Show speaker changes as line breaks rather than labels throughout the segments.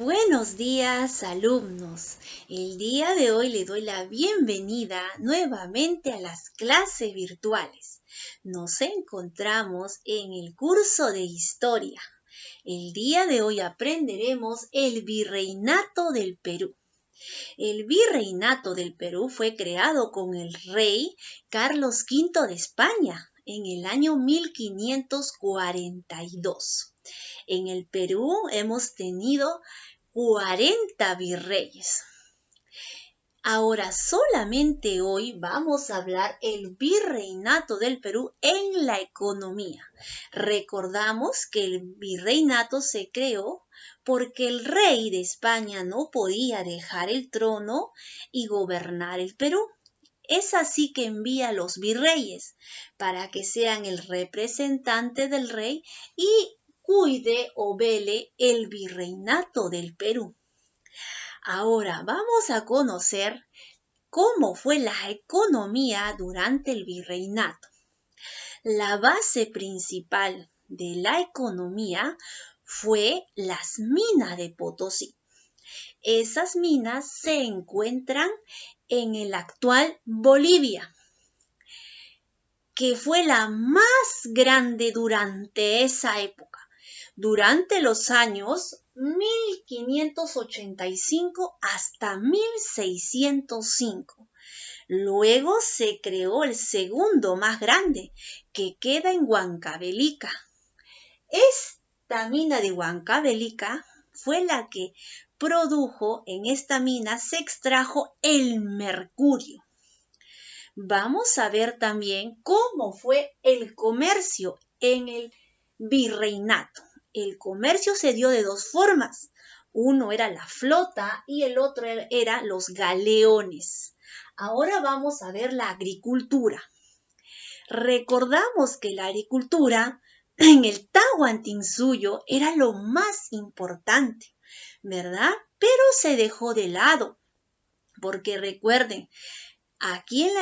Buenos días, alumnos. El día de hoy le doy la bienvenida nuevamente a las clases virtuales. Nos encontramos en el curso de Historia. El día de hoy aprenderemos el Virreinato del Perú. El Virreinato del Perú fue creado con el rey Carlos V de España en el año 1542. En el Perú hemos tenido 40 virreyes. Ahora solamente hoy vamos a hablar el virreinato del Perú en la economía. Recordamos que el virreinato se creó porque el rey de España no podía dejar el trono y gobernar el Perú. Es así que envía a los virreyes para que sean el representante del rey y cuide o vele el virreinato del Perú. Ahora vamos a conocer cómo fue la economía durante el virreinato. La base principal de la economía fue las minas de Potosí. Esas minas se encuentran en el actual Bolivia, que fue la más grande durante esa época. Durante los años 1585 hasta 1605. Luego se creó el segundo más grande, que queda en Huancavelica. Esta mina de Huancavelica fue la que produjo, en esta mina se extrajo el mercurio. Vamos a ver también cómo fue el comercio en el virreinato. El comercio se dio de dos formas. Uno era la flota y el otro era los galeones. Ahora vamos a ver la agricultura. Recordamos que la agricultura en el Tahuantinsuyo era lo más importante, ¿verdad? Pero se dejó de lado, porque recuerden, aquí en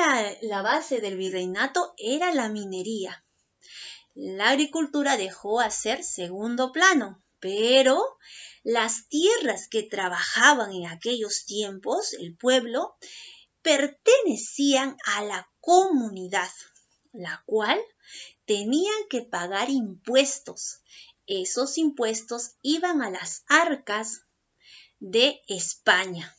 la base del virreinato era la minería. La agricultura dejó a ser segundo plano, pero las tierras que trabajaban en aquellos tiempos, el pueblo, pertenecían a la comunidad, la cual tenían que pagar impuestos. Esos impuestos iban a las arcas de España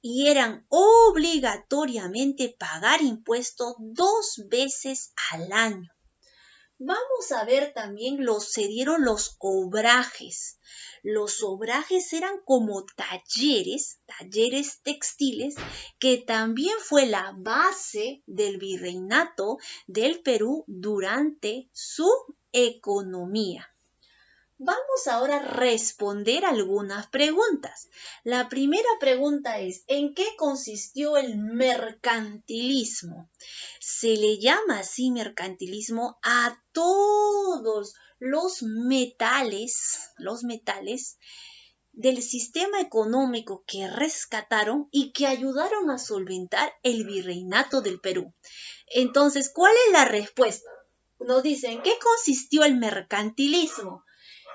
y eran obligatoriamente pagar impuestos 2 veces al año. Vamos a ver también se dieron los obrajes. Los obrajes eran como talleres textiles, que también fue la base del virreinato del Perú durante su economía. Vamos ahora a responder algunas preguntas. La primera pregunta es, ¿en qué consistió el mercantilismo? Se le llama así mercantilismo a todos los metales del sistema económico que rescataron y que ayudaron a solventar el virreinato del Perú. Entonces, ¿cuál es la respuesta? Nos dicen, ¿en qué consistió el mercantilismo?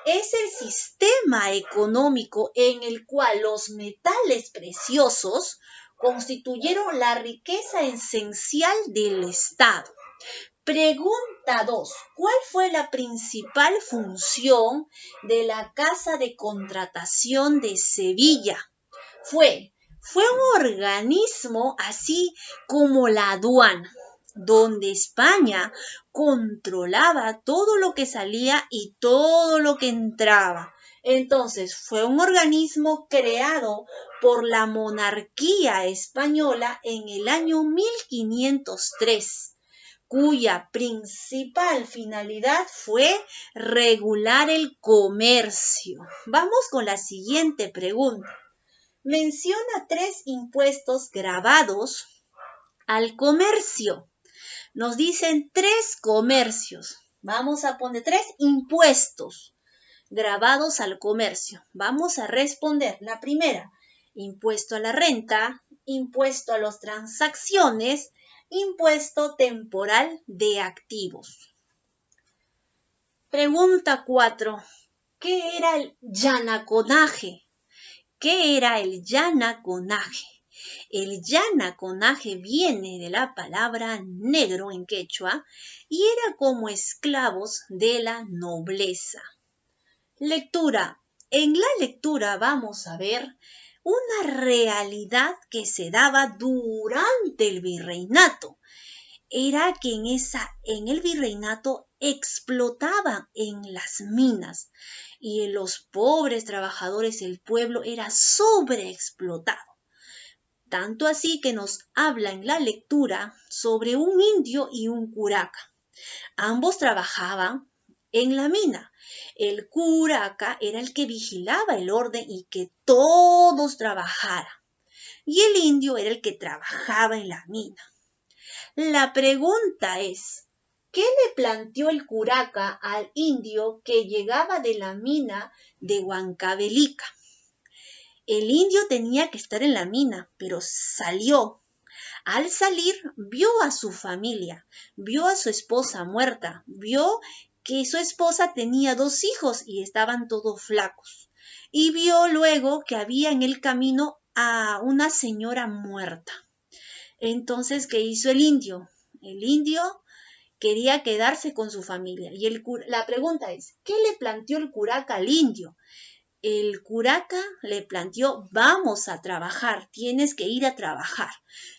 Es el sistema económico en el cual los metales preciosos constituyeron la riqueza esencial del Estado. Pregunta 2. ¿Cuál fue la principal función de la Casa de Contratación de Sevilla? Fue un organismo así como la aduana, donde España controlaba todo lo que salía y todo lo que entraba. Entonces, fue un organismo creado por la monarquía española en el año 1503, cuya principal finalidad fue regular el comercio. Vamos con la siguiente pregunta. Menciona 3 impuestos grabados al comercio. Nos dicen 3 comercios. Vamos a poner 3 impuestos grabados al comercio. Vamos a responder. La primera, impuesto a la renta, impuesto a las transacciones, impuesto temporal de activos. Pregunta 4. ¿Qué era el yanaconaje? ¿qué era el Yanaconaje? El Yanaconaje viene de la palabra negro en quechua y era como esclavos de la nobleza. Lectura. En la lectura vamos a ver una realidad que se daba durante el virreinato. Era que en el virreinato explotaban en las minas y los pobres trabajadores del pueblo era sobreexplotado. Tanto así que nos habla en la lectura sobre un indio y un curaca. Ambos trabajaban en la mina. El curaca era el que vigilaba el orden y que todos trabajaran. Y el indio era el que trabajaba en la mina. La pregunta es, ¿qué le planteó el curaca al indio que llegaba de la mina de Huancavelica? El indio tenía que estar en la mina, pero salió. Al salir, vio a su familia, vio a su esposa muerta, vio que su esposa tenía 2 hijos y estaban todos flacos. Y vio luego que había en el camino a una señora muerta. Entonces, ¿qué hizo el indio? El indio quería quedarse con su familia. Y la pregunta es, ¿qué le planteó el curaca al indio? El curaca le planteó, vamos a trabajar, tienes que ir a trabajar.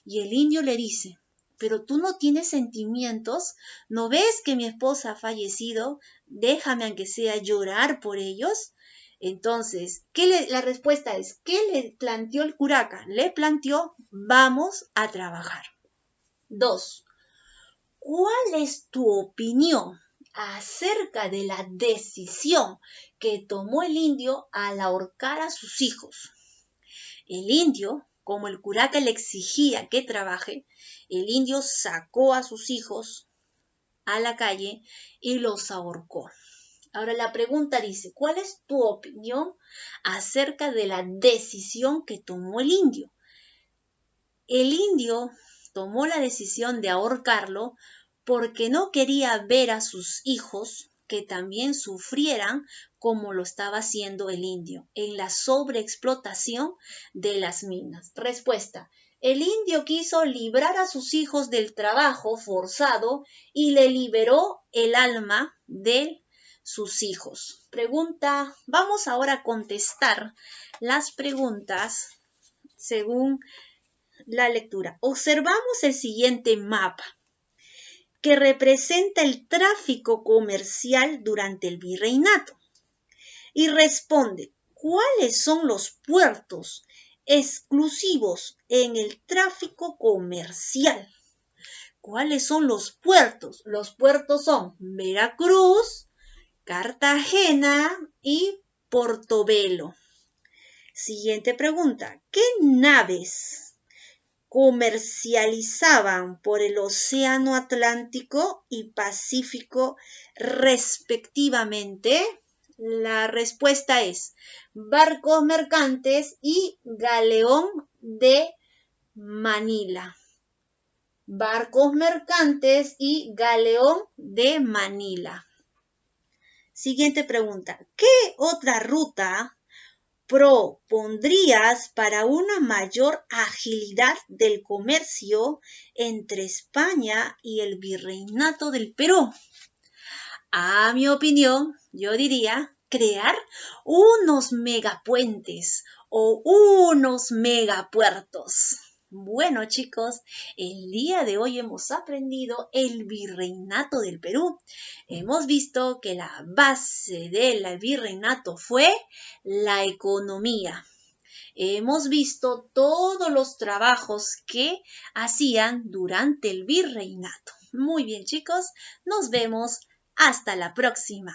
Y el indio le dice, pero tú no tienes sentimientos, ¿no ves que mi esposa ha fallecido? Déjame aunque sea llorar por ellos. Entonces, la respuesta es, ¿qué le planteó el curaca? Le planteó, vamos a trabajar. 2. ¿Cuál es tu opinión acerca de la decisión que tomó el indio al ahorcar a sus hijos? El indio, como el curaca le exigía que trabaje, el indio sacó a sus hijos a la calle y los ahorcó. Ahora la pregunta dice, ¿cuál es tu opinión acerca de la decisión que tomó el indio? El indio tomó la decisión de ahorcarlo porque no quería ver a sus hijos que también sufrieran como lo estaba haciendo el indio en la sobreexplotación de las minas. Respuesta. El indio quiso librar a sus hijos del trabajo forzado y le liberó el alma de sus hijos. Pregunta, vamos ahora a contestar las preguntas según la lectura. Observamos el siguiente mapa que representa el tráfico comercial durante el virreinato y responde, ¿cuáles son los puertos exclusivos en el tráfico comercial? ¿Cuáles son los puertos? Los puertos son Veracruz, Cartagena y Portobelo. Siguiente pregunta, ¿qué naves comercializaban por el Océano Atlántico y Pacífico respectivamente? La respuesta es barcos mercantes y galeón de Manila. Barcos mercantes y galeón de Manila. Siguiente pregunta. ¿Qué otra ruta propondrías para una mayor agilidad del comercio entre España y el Virreinato del Perú? A mi opinión, yo diría crear unos megapuentes o unos megapuertos. Bueno, chicos, el día de hoy hemos aprendido el Virreinato del Perú. Hemos visto que la base del virreinato fue la economía. Hemos visto todos los trabajos que hacían durante el virreinato. Muy bien, chicos, nos vemos hasta la próxima.